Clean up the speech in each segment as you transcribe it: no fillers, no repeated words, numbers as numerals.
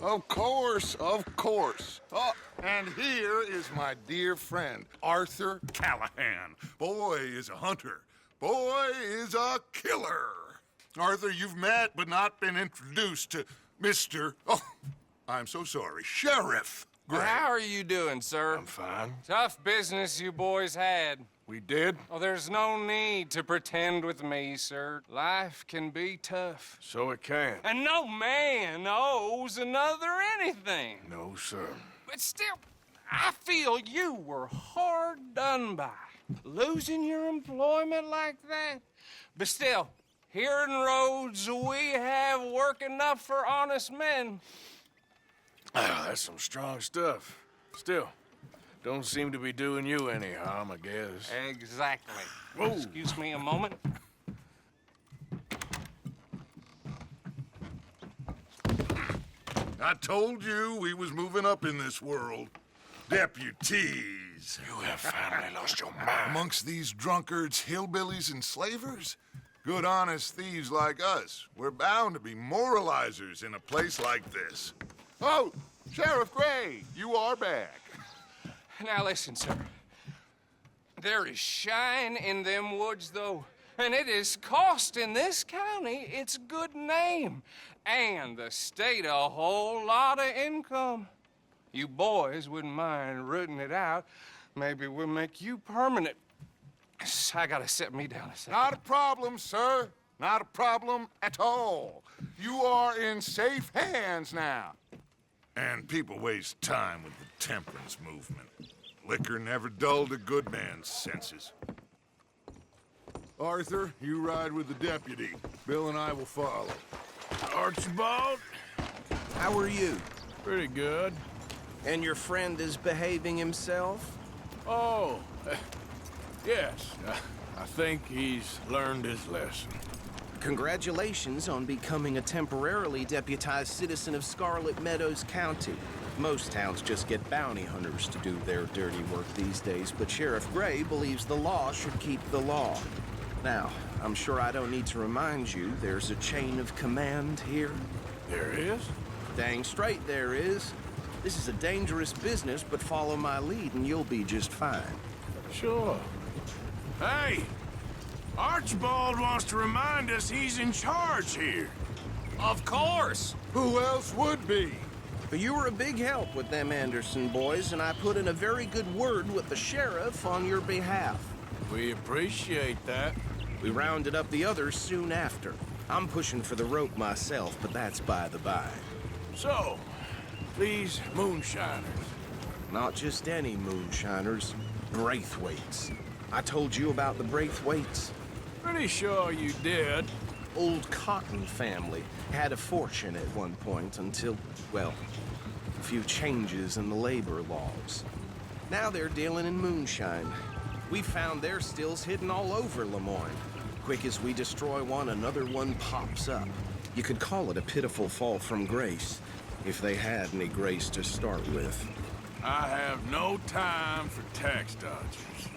Of course, of course. Oh, and here is my dear friend, Arthur Callahan. Boy is a hunter. Boy is a killer. Arthur, you've met but not been introduced to Mr. Oh, I'm so sorry, Sheriff Gray. How are you doing, sir? I'm fine. Tough business you boys had. We did? Oh, there's no need to pretend with me, sir. Life can be tough. So it can. And no man owes another anything. No, sir. But still, I feel you were hard done by. Losing your employment like that. But still, here in Rhodes, we have work enough for honest men. Oh, that's some strong stuff. Still, don't seem to be doing you any harm, I guess. Exactly. Whoa. Excuse me a moment. I told you we was moving up in this world. Deputies. You have finally lost your mind. Amongst these drunkards, hillbillies, and slavers? Good, honest thieves like us. We're bound to be moralizers in a place like this. Oh, Sheriff Gray, you are back. Now listen, sir. There is shine in them woods, though, and it is costing this county its good name and the state a whole lot of income. You boys wouldn't mind rooting it out. Maybe we'll make you permanent. I gotta set me down a second. Not a problem, sir. Not a problem at all. You are in safe hands now. And people waste time with the temperance movement. Liquor never dulled a good man's senses. Arthur, you ride with the deputy. Bill and I will follow. Archibald? How are you? Pretty good. And your friend is behaving himself? Oh, yes. I think he's learned his lesson. Congratulations on becoming a temporarily deputized citizen of Scarlet Meadows County. Most towns just get bounty hunters to do their dirty work these days, but Sheriff Gray believes the law should keep the law. Now, I'm sure I don't need to remind you there's a chain of command here. There is? Dang straight there is. This is a dangerous business, but follow my lead and you'll be just fine. Sure. Hey! Archibald wants to remind us he's in charge here. Of course. Who else would be? But you were a big help with them Anderson boys, and I put in a very good word with the sheriff on your behalf. We appreciate that. We rounded up the others soon after. I'm pushing for the rope myself, but that's by the by. So, these moonshiners. Not just any moonshiners, Braithwaites. I told you about the Braithwaites. Pretty sure you did. Old Cotton family had a fortune at one point until, well, a few changes in the labor laws. Now they're dealing in moonshine. We found their stills hidden all over Lemoyne. Quick as we destroy one, another one pops up. You could call it a pitiful fall from grace, if they had any grace to start with. I have no time for tax dodgers.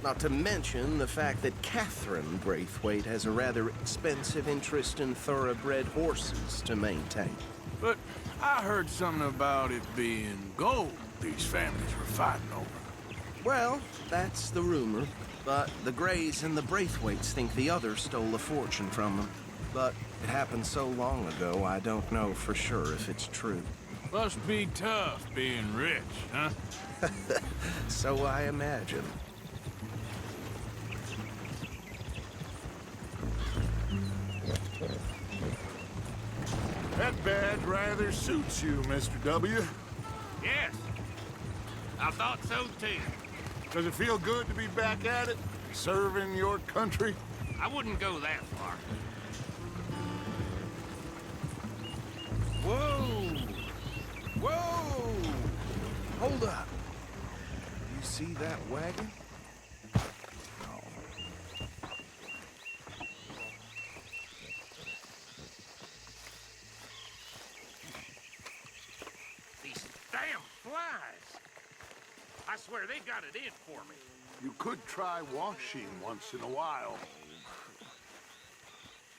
Not to mention the fact that Catherine Braithwaite has a rather expensive interest in thoroughbred horses to maintain. But I heard something about it being gold these families were fighting over. Well, that's the rumor. But the Grays and the Braithwaites think the others stole a fortune from them. But it happened so long ago, I don't know for sure if it's true. Must be tough being rich, huh? So I imagine. That badge rather suits you, Mr. W. Yes, I thought so too. Does it feel good to be back at it? Serving your country? I wouldn't go that far. Whoa! Whoa! Hold up. You see that wagon? These damn flies. I swear they got it in for me. You could try washing once in a while.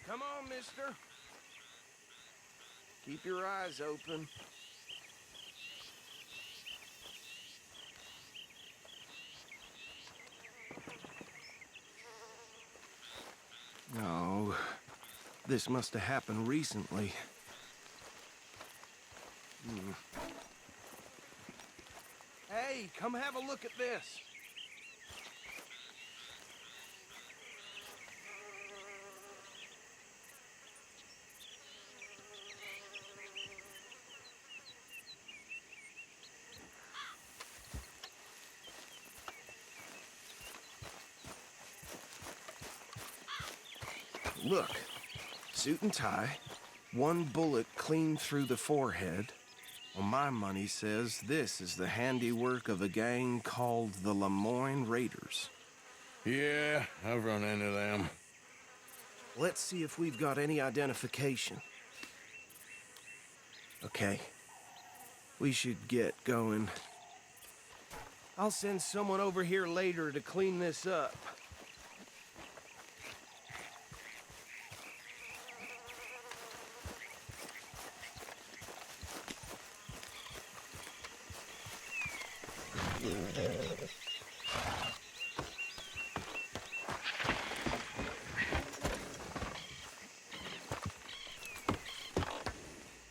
Come on, mister. Keep your eyes open. This must have happened recently. Hey, come have a look at this. Look, suit and tie, one bullet clean through the forehead. Well, my money says this is the handiwork of a gang called the Lemoyne Raiders. Yeah, I've run into them. Let's see if we've got any identification. Okay, we should get going. I'll send someone over here later to clean this up.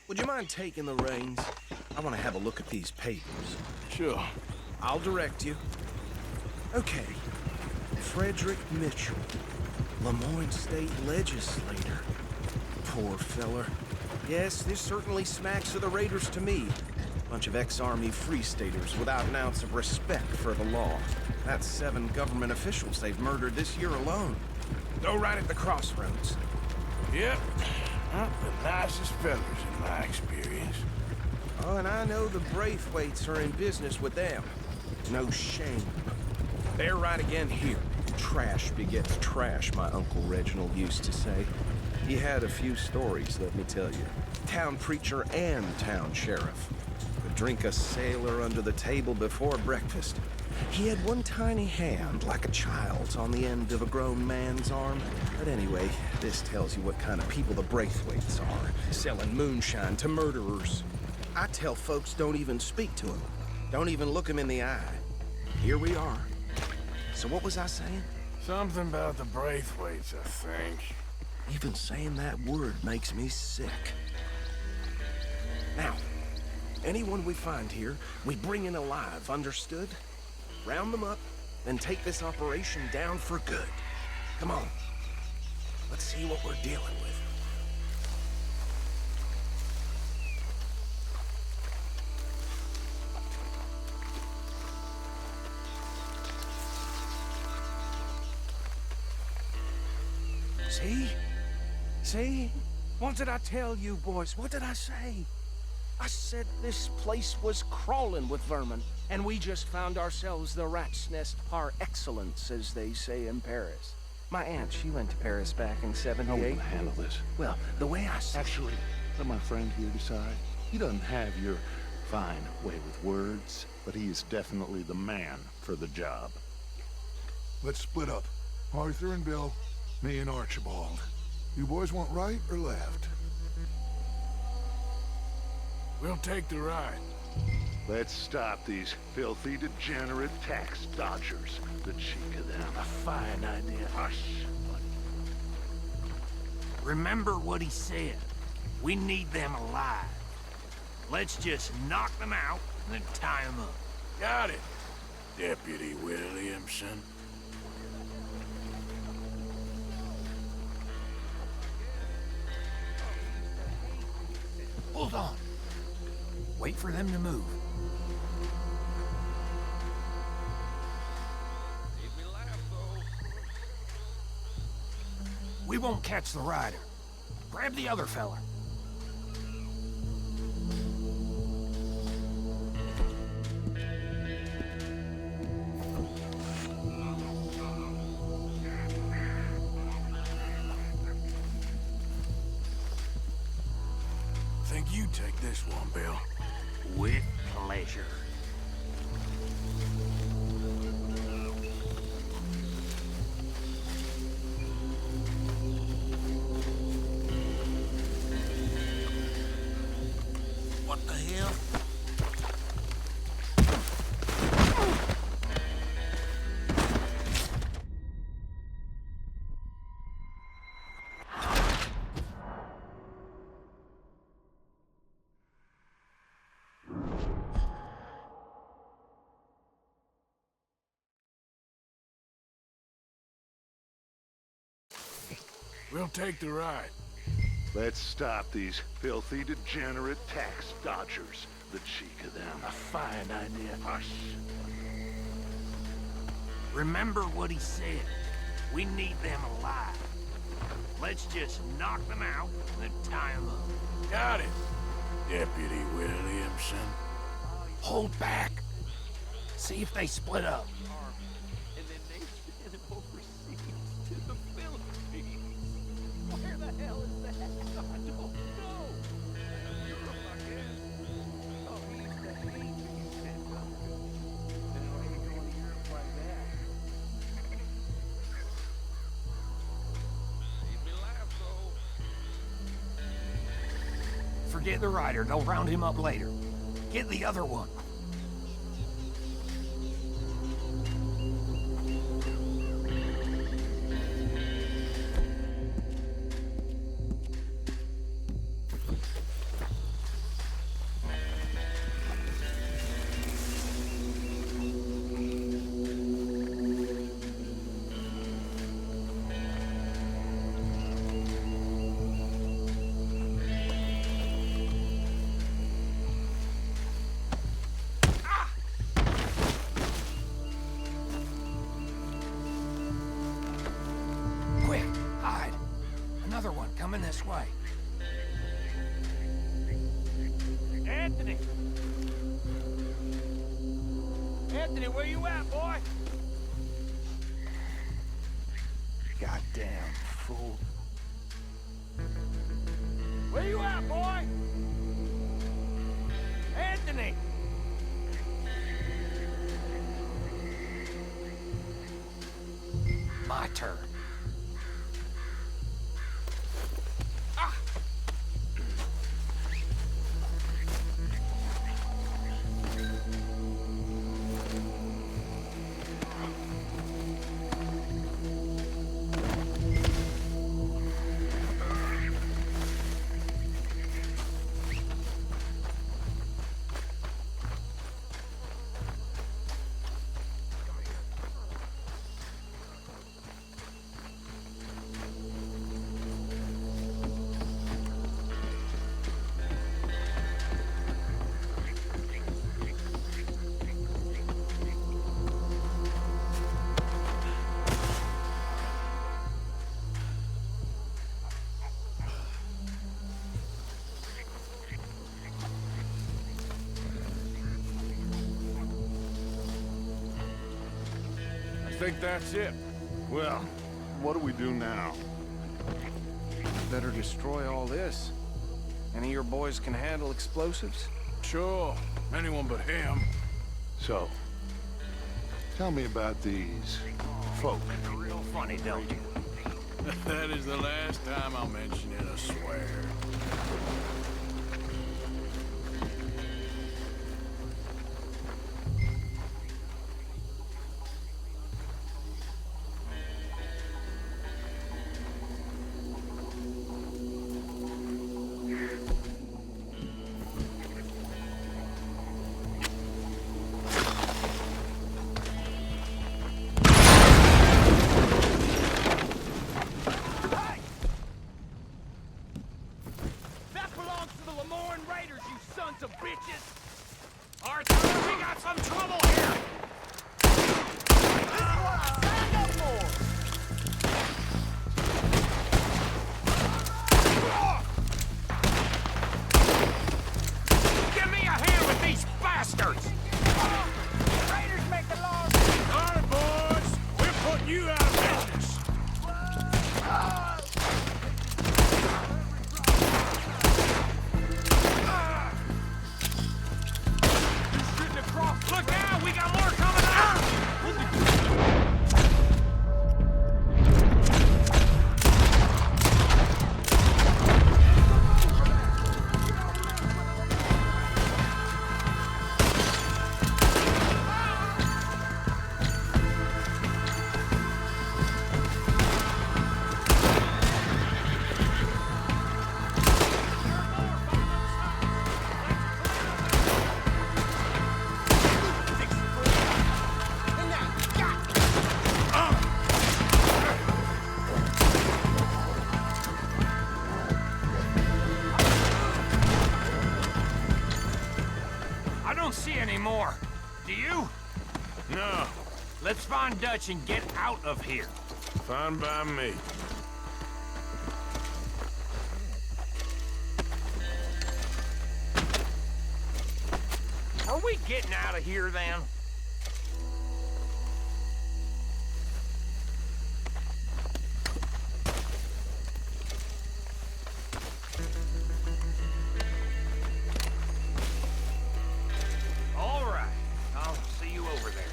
Would you mind taking the reins? I want to have a look at these papers. Sure. I'll direct you. Okay. Frederick Mitchell, Lemoyne State Legislator. Poor feller. Yes, this certainly smacks of the Raiders to me. Bunch of ex-Army Free Staters without an ounce of respect for the law. That's 7 government officials they've murdered this year alone. Go right at the crossroads. Yep. Not the nicest fellas in my experience. Oh, and I know the Braithwaites are in business with them. No shame. They're right again here. Trash begets trash, my Uncle Reginald used to say. He had a few stories, let me tell you. Town preacher and town sheriff. Could drink a sailor under the table before breakfast. He had one tiny hand, like a child's, on the end of a grown man's arm. But anyway, this tells you what kind of people the Braithwaites are, selling moonshine to murderers. I tell folks don't even speak to them. Don't even look them in the eye. Here we are. So what was I saying? Something about the Braithwaites, I think. Even saying that word makes me sick. Now, anyone we find here, we bring in alive, understood? Round them up, then take this operation down for good. Come on. Let's see what we're dealing with. See? See? What did I tell you, boys? What did I say? I said this place was crawling with vermin, and we just found ourselves the rat's nest par excellence, as they say in Paris. My aunt, she went to Paris back in How are we '78. gonna handle this? Well, the way I see Actually, let my friend here decide. He doesn't have your fine way with words, but he is definitely the man for the job. Let's split up. Arthur and Bill, me and Archibald. You boys want right or left? We'll take the ride. Let's stop these filthy, degenerate tax dodgers. The cheek of them. A fine idea. Hush. Remember what he said. We need them alive. Let's just knock them out and then tie them up. Got it, Deputy Williamson. Hold on. Wait for them to move. We won't catch the rider. Grab the other fella. Think you take this one, Bill. With pleasure. What the hell? We'll take the ride. Let's stop these filthy, degenerate tax dodgers. The cheek of them. A fine idea. Hush. Remember what he said. We need them alive. Let's just knock them out and then tie them up. Got it, Deputy Williamson. Hold back. See if they split up. And then they sent him overseas to the Philippines. Where the hell is that? I don't know. Europe, I guess. Oh, he used to hate being sent home. And why are you going to Europe like that? Made me laugh, though. Forget the rider. They'll round him up later. Get the other one. Quick, hide. Another one coming this way. Anthony! Anthony, where you at, boy? Goddamn fool. Where you at, boy? Anthony! My turn. I think that's it. Well, what do we do now? Better destroy all this. Any of your boys can handle explosives? Sure, anyone but him. So, tell me about these folk. Real funny, don't you? That is the last time I'll mention it, I swear. That belongs to the Lemoran Raiders, you sons of bitches! Arthur, we got some trouble here! This is what I signed up for! Give me a hand with these bastards! Raiders make the laws! All right, boys, we're putting you out of business. You shouldn't have crossed. Look out! We got more coming! see any more. Do you? No, Let's find Dutch and get out of here. fine by me. Are we getting out of here then? All right. I'll see you over there.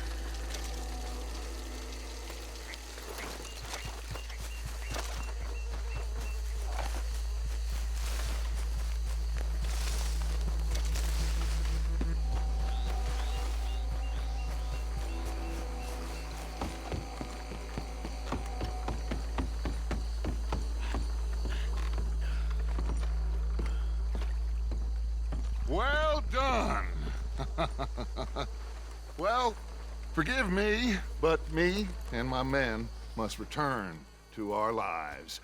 Well done. Well, forgive me, but me and my men must return to our lives.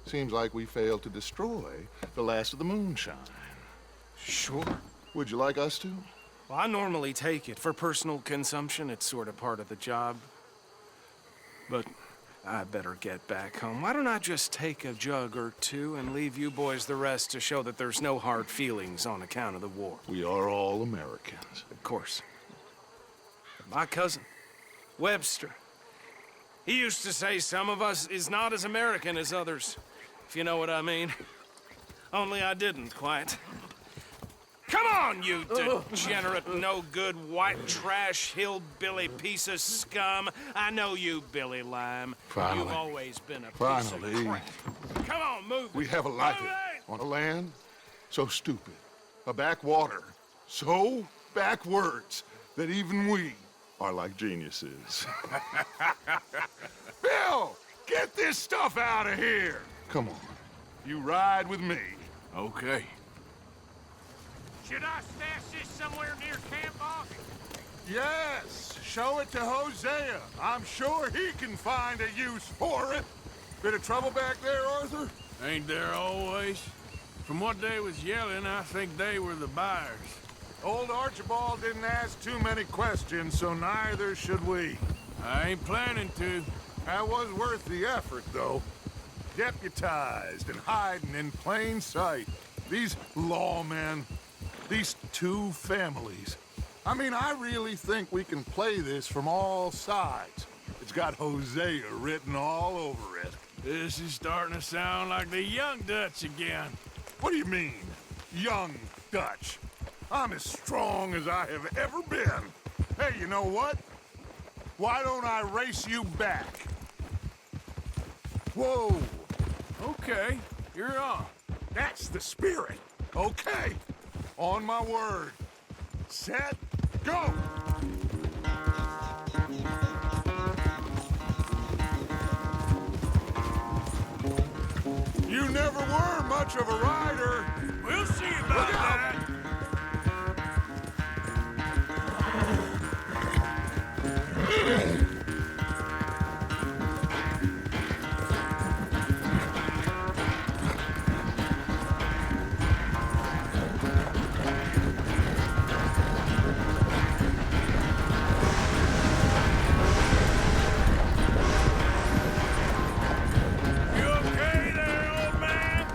Seems like we failed to destroy the last of the moonshine. Sure. Would you like us to? Well, I normally take it. For personal consumption, it's sort of part of the job. But I better get back home. Why don't I just take a jug or two and leave you boys the rest to show that there's no hard feelings on account of the war? We are all Americans. Of course. My cousin, Webster, he used to say some of us is not as American as others, if you know what I mean. Only I didn't quite. Come on, you degenerate, no-good, white trash, hillbilly piece of scum. I know you, Billy Lime. Finally. You've always been a piece Finally. of crap. Come on, move it. We have a life Move it! on a land so stupid, a backwater so backwards that even we are like geniuses. Bill, get this stuff out of here. Come on, you ride with me. Okay. Should I stash this somewhere near camp, boss? Yes, show it to Hosea. I'm sure he can find a use for it. Bit of trouble back there, Arthur? Ain't there always? From what they was yelling, I think they were the buyers. Old Archibald didn't ask too many questions, so neither should we. I ain't planning to. That was worth the effort, though. Deputized and hiding in plain sight. These lawmen, these two families. I mean, I really think we can play this from all sides. It's got Hosea written all over it. This is starting to sound like the young Dutch again. What do you mean, young Dutch? I'm as strong as I have ever been. Hey, you know what? Why don't I race you back? Whoa, Okay, you're on. that's the spirit. Okay, on my word. Set, go! You never were much of a rider. We'll see about Look out! that. You okay there, old man?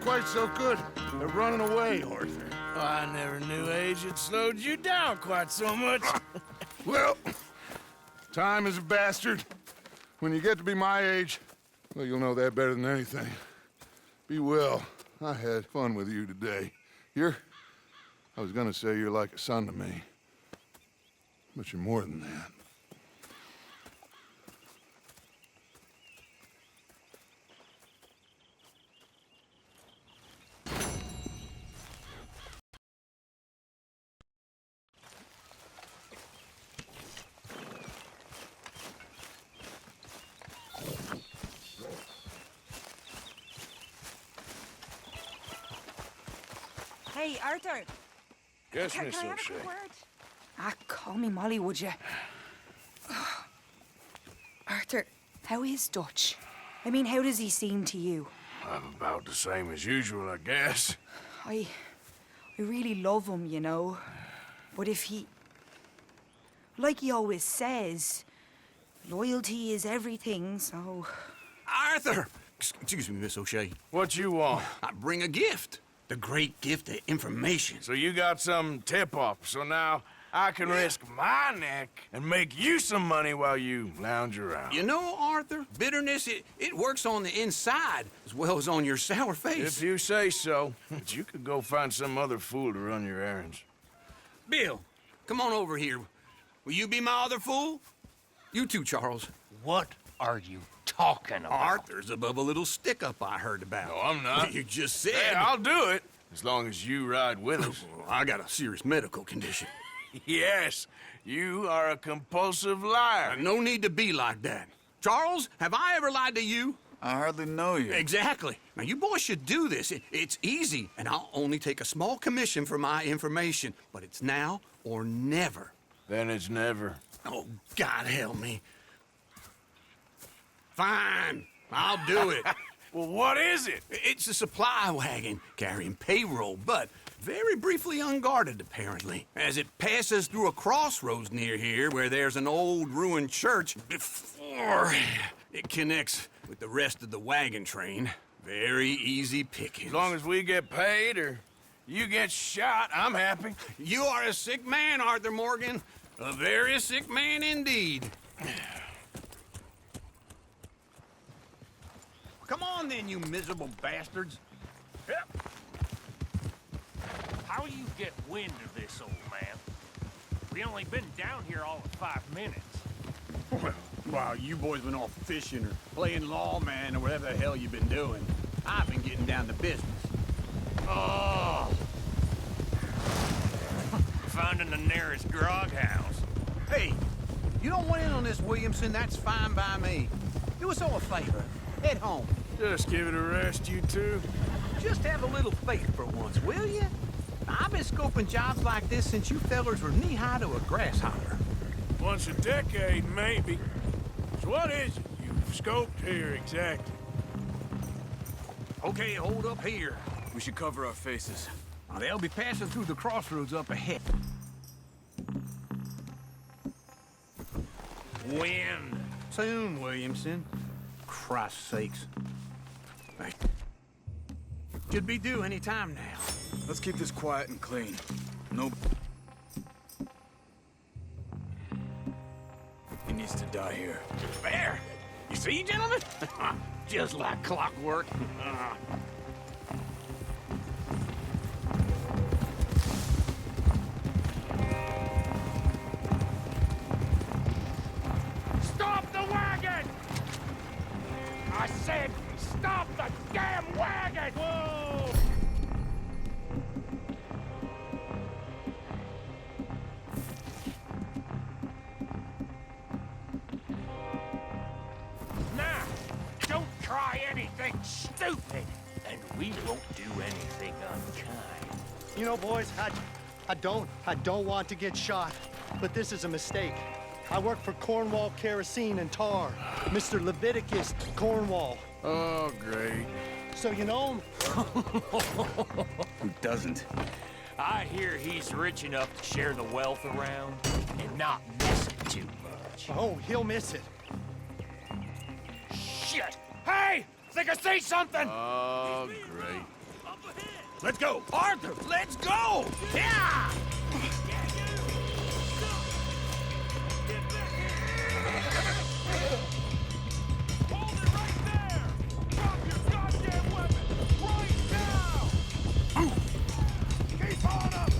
quite so good at running away, Arthur. Oh, I never knew age had slowed you down quite so much. Well, time is a bastard. When you get to be my age, well, you'll know that better than anything. Be well. I had fun with you today. I was gonna say you're like a son to me, but you're more than that. Hey, Arthur. Yes, Can Miss I have a O'Shea. quick word? Call me Molly, would you? Arthur, how is Dutch? I mean, how does he seem to you? I'm about the same as usual, I guess. I really love him, you know. But if he... Like he always says, loyalty is everything, so... Arthur! Excuse me, Miss O'Shea. What you want? I bring a gift. The great gift of information. So you got some tip-off, so now I can risk my neck and make you some money while you lounge around. You know, Arthur, bitterness, it works on the inside as well as on your sour face. If you say so, but you could go find some other fool to run your errands. Bill, come on over here. Will you be my other fool? You too, Charles. What are you talking about? Arthur's above a little stick-up I heard about. No, I'm not. You just said... Hey, I'll do it, as long as you ride with us. I got a serious medical condition. Yes, you are a compulsive liar. No need to be like that. Charles, have I ever lied to you? I hardly know you. Exactly. Now, you boys should do this. It's easy, and I'll only take a small commission for my information. But it's now or never. Then it's never. Oh, God help me. Fine. I'll do it. Well, what is it? It's a supply wagon carrying payroll, but very briefly unguarded, apparently. As it passes through a crossroads near here where there's an old ruined church before it connects with the rest of the wagon train. Very easy pickings. As long as we get paid or you get shot, I'm happy. You are a sick man, Arthur Morgan. A very sick man indeed. Come on then, you miserable bastards. How you get wind of this, old man? We only been down here all of 5 minutes. Well, while you boys been off fishing or playing lawman or whatever the hell you've been doing, I've been getting down to business. Oh! Finding the nearest grog house. Hey, you don't want in on this, Williamson, that's fine by me. Do us all a favor. Head home. Just give it a rest, you two. Just have a little faith for once, will you? I've been scoping jobs like this since you fellers were knee-high to a grasshopper. Once a decade, maybe. So what is it you've scoped here exactly? Okay, hold up here. We should cover our faces. Now, they'll be passing through the crossroads up ahead. Wind. Soon, Williamson. Christ's sakes. Hey. Should be due any time now. Let's keep this quiet and clean. No... He needs to die here. There! You see, gentlemen? Just like clockwork. Stop the wagon! I said, stop the damn wagon! Whoa! Now, don't try anything stupid, and we won't do anything unkind. You know, boys, I don't want to get shot, but this is a mistake. I work for Cornwall Kerosene and Tar, Mr. Leviticus Cornwall. Oh, great. So you know him? Who doesn't? I hear he's rich enough to share the wealth around and not miss it too much. Oh, he'll miss it. Shit! Hey! Think I see something! Oh, great. Let's go! Arthur, let's go! Yeah! Hold it right there! Drop your goddamn weapon! Right now! Keep on up!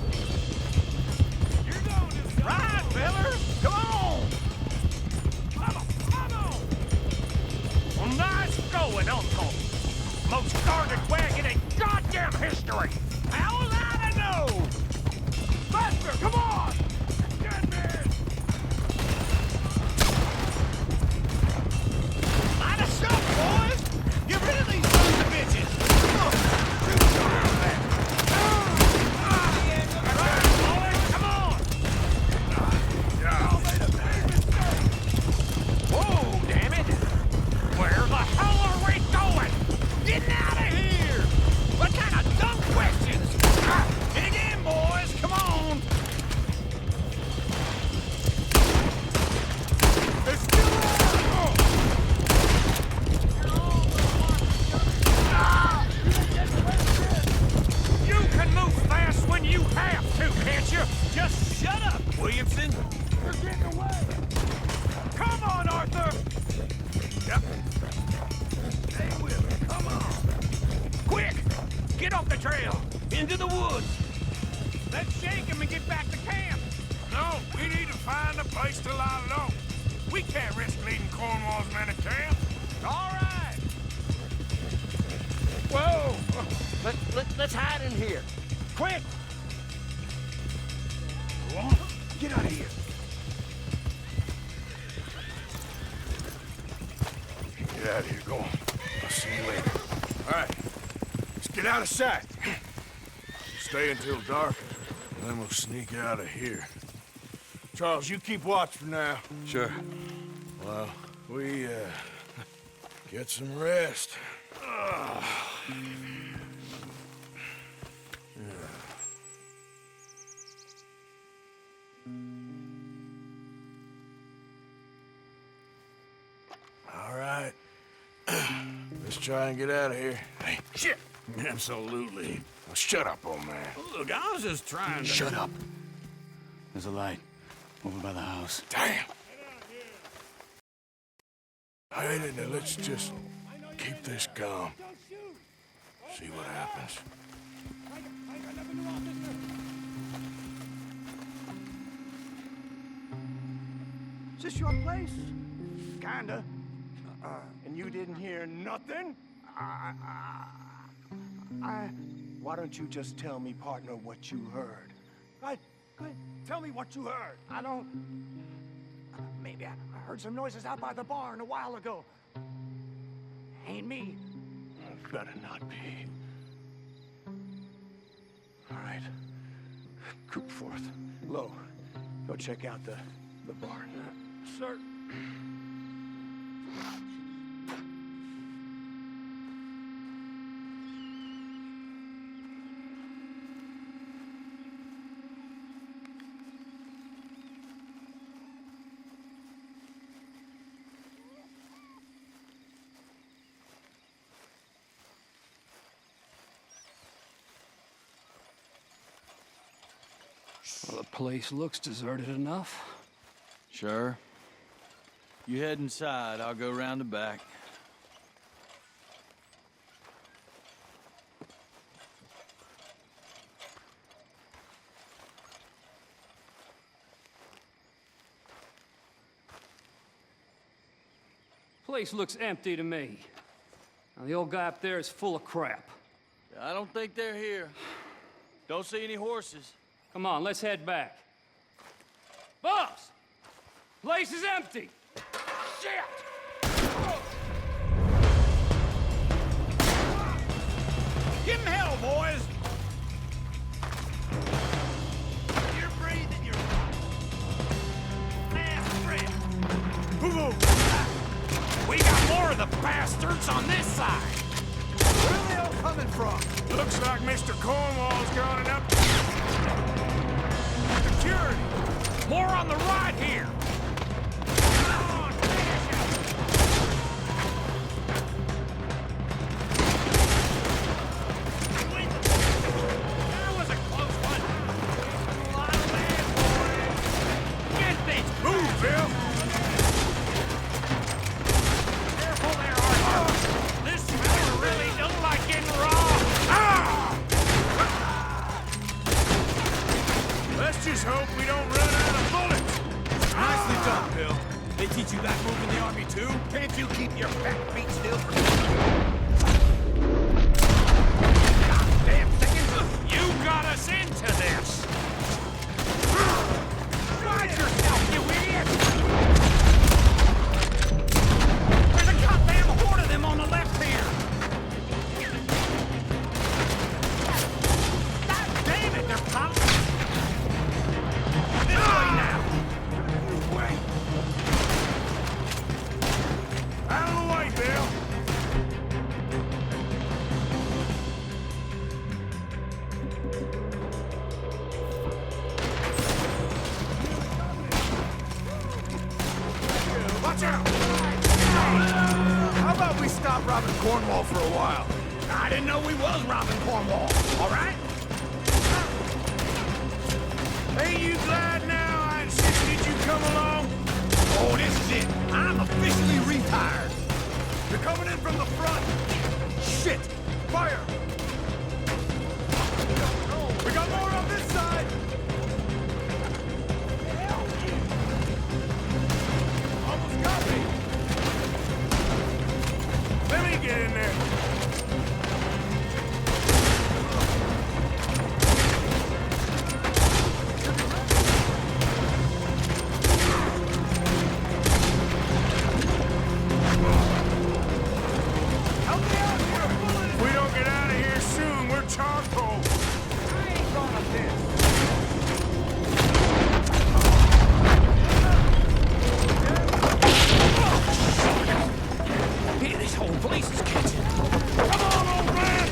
You're going to Right, fellas! Come on! Come on! Well, nice going, Uncle. Most guarded wagon in goddamn history! How was I to know? Faster! Come on! Get me! Light a shot, boys! Get rid of these sons of bitches! Right, boys, come on! Whoa, damn it! Where the hell are we going? Getting out of here! What kind of dumb questions? Dig in, boys! Come on! It's still on! You can move fast when you have to, can't you? Just shut up, Williamson. You're getting away! Come on, Arthur! Yep. Hey, Willie, come on. Quick! Get off the trail! Into the woods! Let's shake him and get back to camp! No, we need to find a place to lie low. We can't risk leading Cornwall's men to camp. All right! Whoa! Let's hide in here. Quick! Go on, get out of here. Get out of here, go on. I'll see you later. All right, let's get out of sight. Stay until dark, and then we'll sneak out of here. Charles, you keep watch for now. Sure. Well, we, get some rest. All right. Let's try and get out of here. Hey, shit! Absolutely. Well, shut up, old man. Look, I was just trying to... Shut up. There's a light over by the house. Damn! All right, now let's just keep this calm. See what happens. Is this your place? Kinda. And you didn't hear nothing? Why don't you just tell me, partner, what you heard? Tell me what you heard. I don't... Maybe I heard some noises out by the barn a while ago. Ain't me. Better not be. All right. Group forth. Low. Go check out the barn. Sir. Well, the place looks deserted enough. Sure. You head inside, I'll go round the back. Place looks empty to me. Now, the old guy up there is full of crap. I don't think they're here. Don't see any horses. Come on, let's head back. Boss! Place is empty! Shit! Give 'em hell, boys! You're breathing your last breath. We got more of the bastards on this side. Where are they all coming from? Looks like Mr. Cornwall's gone up. Security! More on the right here! Come on, finish it! Can't you keep your fat feet still for damn seconds? You got us into this! Watch yourself, you idiot! There's a goddamn horde of them on the left here! God damn it, they're popping! This way now! This way! Out of the way, Bill! Watch out! How about we stop robbing Cornwall for a while? I didn't know we was robbing Cornwall, all right? Ain't you glad now I insisted you come along? Oh, this is it. I'm officially retired. You're coming in from the front. Shit! Fire! We got more on this side! Almost got me! Let me get in there! Help me out here! If we don't get out of here soon, we're charcoal! I ain't gonna miss! Man, this whole place is catching. Come on, old man!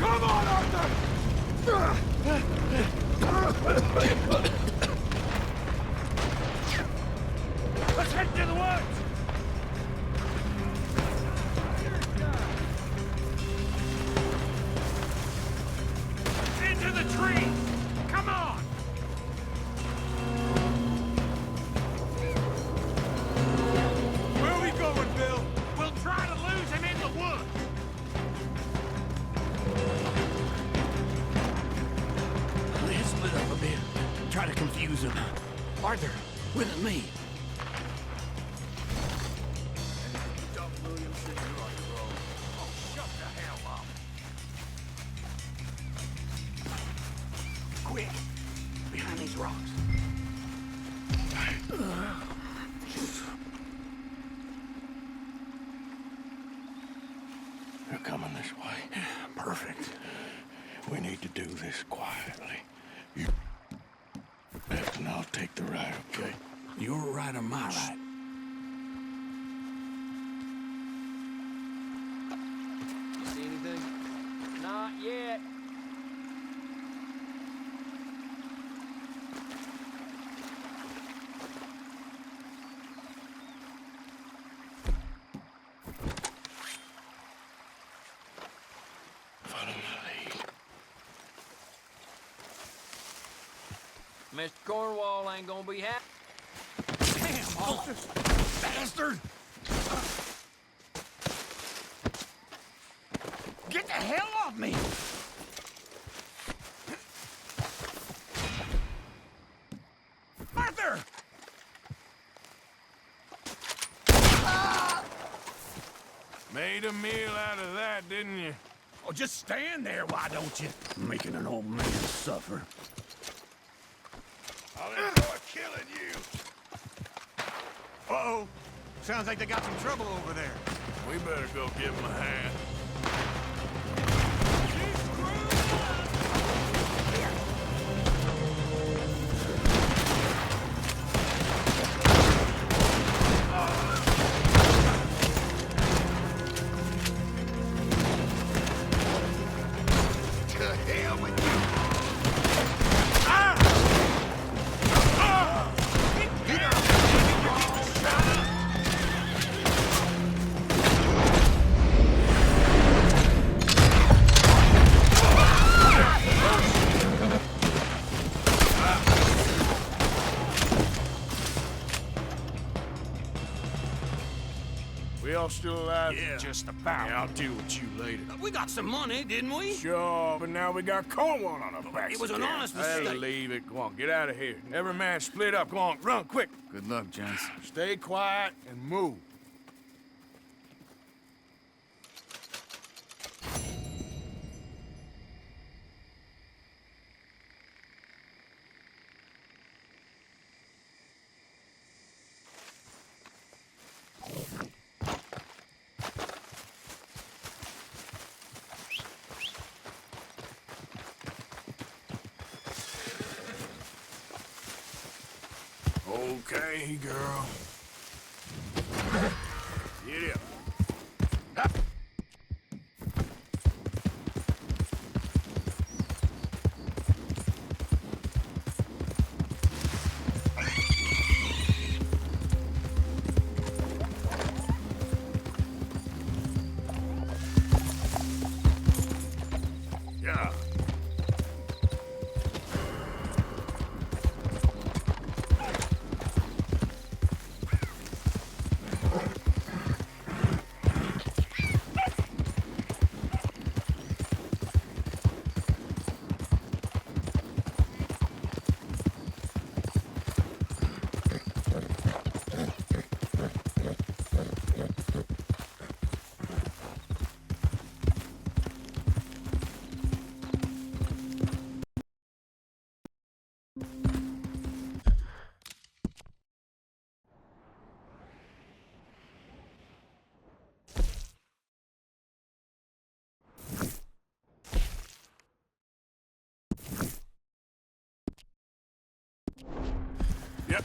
Come on, Arthur! Let's head to the woods! Into the trees! Come on! Where are we going, Bill? We'll try to lose him in the woods. Let's split up a bit. Try to confuse him. Arthur, with me. Oh, shut the hell up. Quick! Behind these rocks. They're coming this way. Perfect. We need to do this quietly. You left and I'll take the right, okay? You're right on my right. You see anything? Not yet. Follow my lead. Mr. Cornwall ain't gonna be happy. Damn, Arthur! Bastard! Get the hell off me! Arthur! Made a meal out of that, didn't you? Oh, just stand there, why don't you? Making an old man suffer. I'll enjoy killing you. Uh-oh. Sounds like they got some trouble over there. We better go give him a hand. To hell with you! all still alive? Yeah. Just about. Yeah, I'll deal with you later. We got some money, didn't we? Sure, but now we got Cornwall on our backs. It was an again. honest Hey, mistake. leave it. Go on, get out of here. Every man split up. Go on, run, quick. Good luck, gents. Stay quiet and move. Okay, girl. Get up. Ha! Yeah. Yep.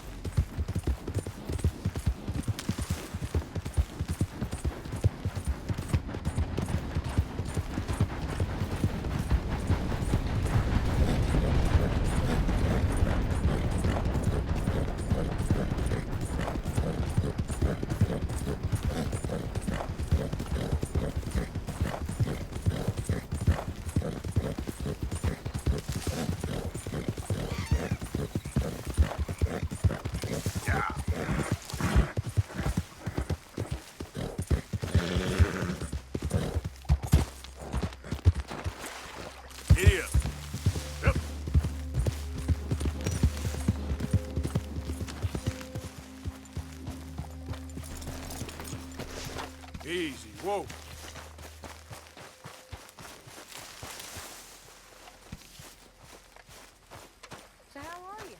Here. Yep. Easy. Whoa. So how are you?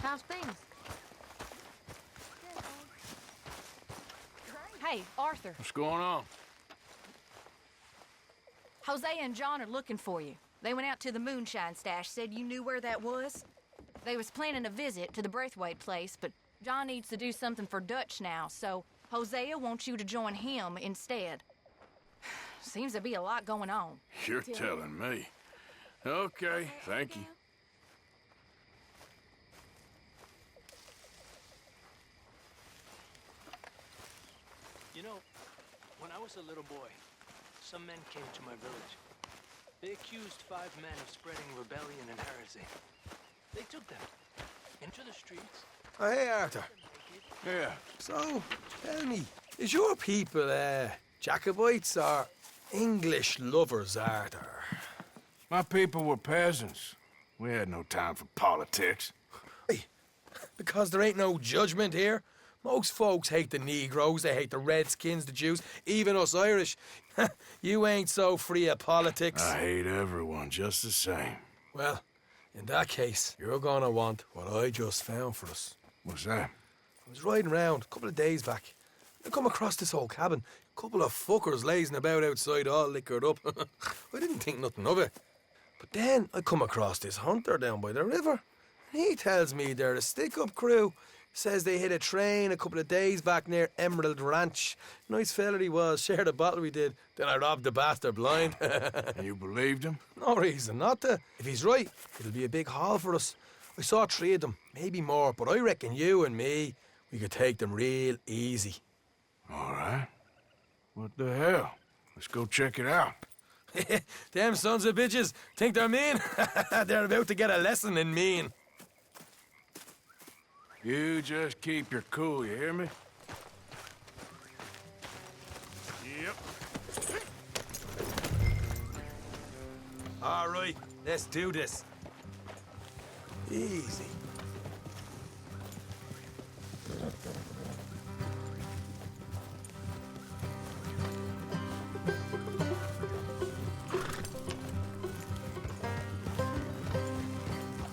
How's things? Hey, Arthur. What's going on? Jose and John are looking for you. They went out to the moonshine stash, said you knew where that was. They was planning a visit to the Braithwaite place, but John needs to do something for Dutch now, so Hosea wants you to join him instead. Seems to be a lot going on. You're telling me. Okay, thank you. You know, when I was a little boy, some men came to my village. They accused 5 men of spreading rebellion and heresy. They took them into the streets. Oh, hey, Arthur. Yeah. So, tell me, is your people, Jacobites or English lovers, Arthur? My people were peasants. We had no time for politics. Hey, because there ain't no judgment here. Most folks hate the Negroes, they hate the Redskins, the Jews, even us Irish. You ain't so free of politics. I hate everyone just the same. Well, in that case, you're gonna want what I just found for us. What's that? I was riding around a couple of days back. I come across this old cabin. A couple of fuckers lazing about outside all liquored up. I didn't think nothing of it. But then I come across this hunter down by the river. And he tells me they're a stick-up crew. Says they hit a train a couple of days back near Emerald Ranch. Nice fella he was, shared a bottle we did. Then I robbed the bastard blind. And you believed him? No reason not to. If he's right, it'll be a big haul for us. I saw 3 of them, maybe more, but I reckon you and me, we could take them real easy. All right. What the hell? Let's go check it out. Them sons of bitches think they're mean. They're about to get a lesson in mean. You just keep your cool, you hear me? Yep. All right, let's do this. Easy.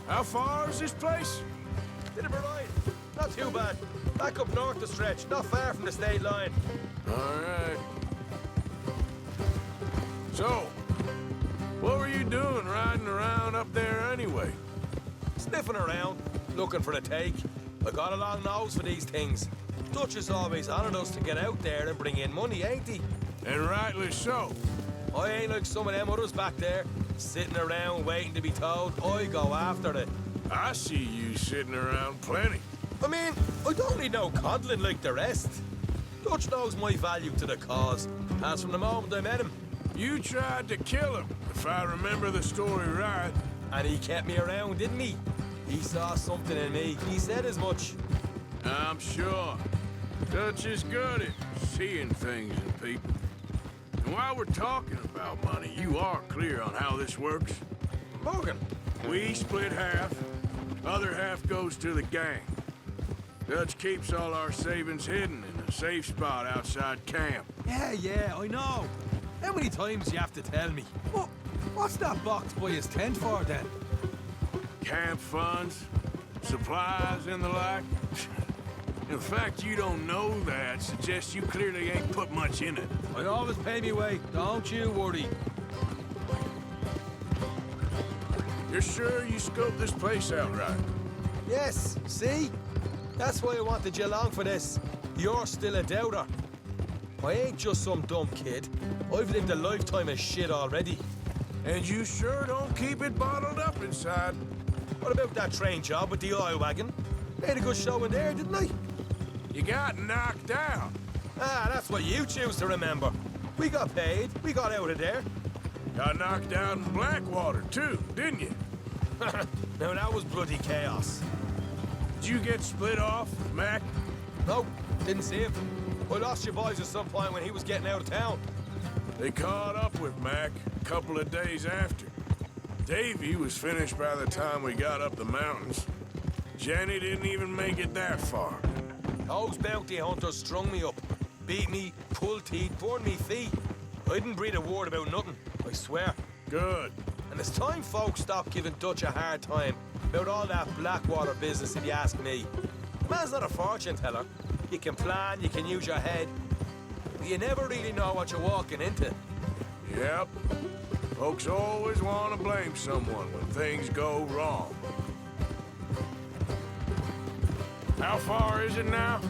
How far is this place? Bit of a ride. Not too bad. Back up north the stretch, not far from the state line. All right. So, what were you doing riding around up there anyway? Sniffing around, looking for a take. I got a long nose for these things. Dutch is always honoured us to get out there and bring in money, ain't he? And rightly so. I ain't like some of them others back there, sitting around waiting to be told. I go after it. I see you sitting around plenty. I mean, I don't need no coddling like the rest. Dutch knows my value to the cause, as from the moment I met him. You tried to kill him, if I remember the story right. And he kept me around, didn't he? He saw something in me. He said as much. I'm sure. Dutch is good at seeing things in people. And while we're talking about money, you are clear on how this works? Morgan. We split half. Other half goes to the gang. Dutch keeps all our savings hidden in a safe spot outside camp. Yeah, I know. How many times you have to tell me? What's that box by his tent for, then? Camp funds, supplies, and the like. The fact you don't know that suggests you clearly ain't put much in it. I always pay me way, don't you worry. You're sure you scoped this place out right? Yes, see? That's why I wanted you along for this. You're still a doubter. I ain't just some dumb kid. I've lived a lifetime of shit already. And you sure don't keep it bottled up inside. What about that train job with the oil wagon? Made a good show in there, didn't I? You got knocked out. Ah, that's what you choose to remember. We got paid. We got out of there. Got knocked out in Blackwater, too, didn't you? Now, that was bloody chaos. Did you get split off with Mac? No, didn't see him. I lost your boys at some point when he was getting out of town. They caught up with Mac a couple of days after. Davy was finished by the time we got up the mountains. Jenny didn't even make it that far. Those bounty hunters strung me up, beat me, pulled teeth, burned me feet. I didn't breathe a word about nothing, I swear. Good. And it's time folks stop giving Dutch a hard time about all that Blackwater business, if you ask me. The man's not a fortune teller. You can plan, you can use your head, but you never really know what you're walking into. Yep. Folks always want to blame someone when things go wrong. How far is it now?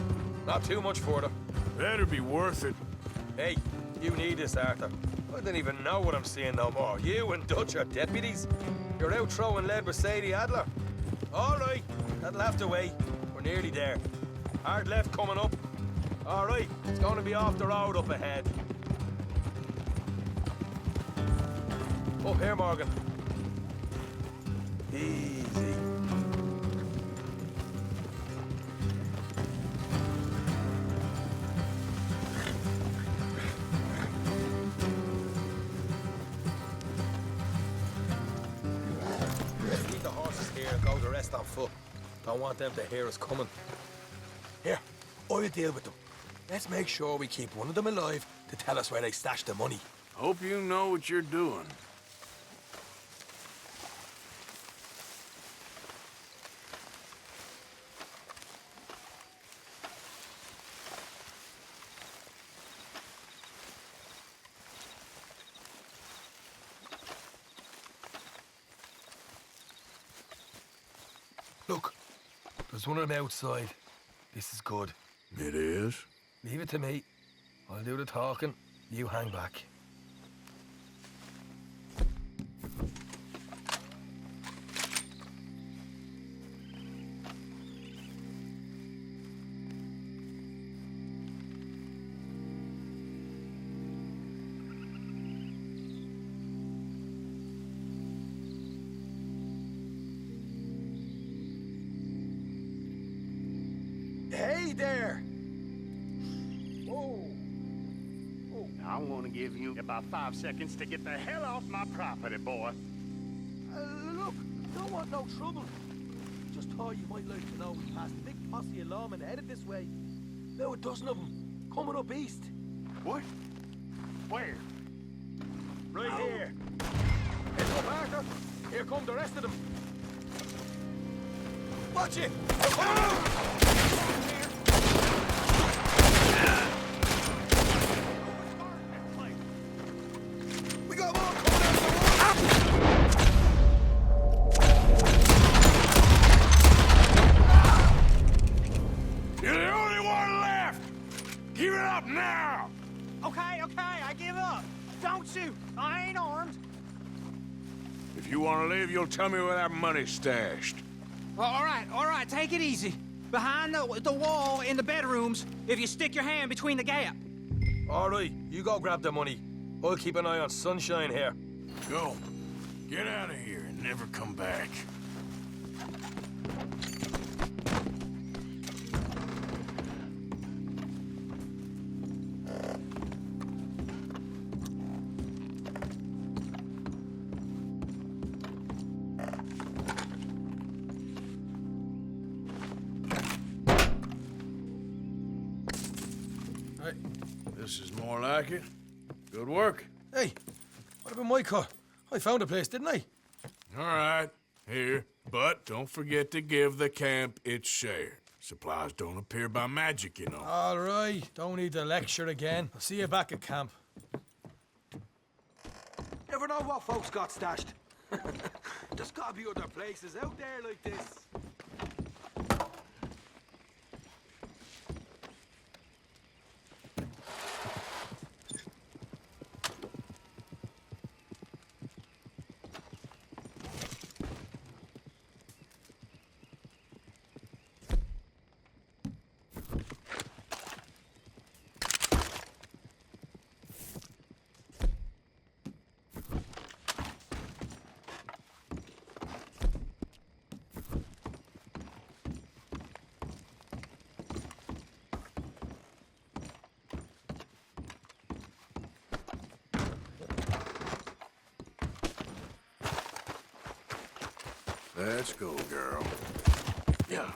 Not too much further. Better be worth it. Hey, you need this, Arthur. I don't even know what I'm seeing no more. You and Dutch are deputies. You're out throwing lead with Sadie Adler. All right, that'll have to wait. We're nearly there. Hard left coming up. All right, it's going to be off the road up ahead. Up here, Morgan. Easy. Leave the horses here and go the rest on foot. Don't want them to hear us coming. Here, I'll deal with them. Let's make sure we keep one of them alive to tell us where they stashed the money. Hope you know what you're doing. Look, there's one of them outside. This is good. It is? Leave it to me. I'll do the talking. You hang back. there! Whoa! Oh, I'm gonna give you about 5 seconds to get the hell off my property, boy. Look, don't want no trouble. Just thought you might like to know we passed a big posse of lawmen headed this way. About a dozen of them, coming up east. What? Where? Right here. Heads up, Arthur. Here come the rest of them. Watch it! We got more coming out the You're the only one left! Give it up now! Okay, I give up. Don't shoot. I ain't armed. If you want to leave, you'll tell me where that money's stashed. Well, all right, take it easy. Behind the wall in the bedrooms, if you stick your hand between the gap. All right, you go grab the money. I'll keep an eye on Sunshine here. Go. Get out of here and never come back. This is more like it. Good work. Hey, what about my cut? I found a place, didn't I? All right, here. But don't forget to give the camp its share. Supplies don't appear by magic, you know. All right, don't need to lecture again. I'll see you back at camp. Never know what folks got stashed. There's gotta be other places out there like this. Let's go, girl. Yeah.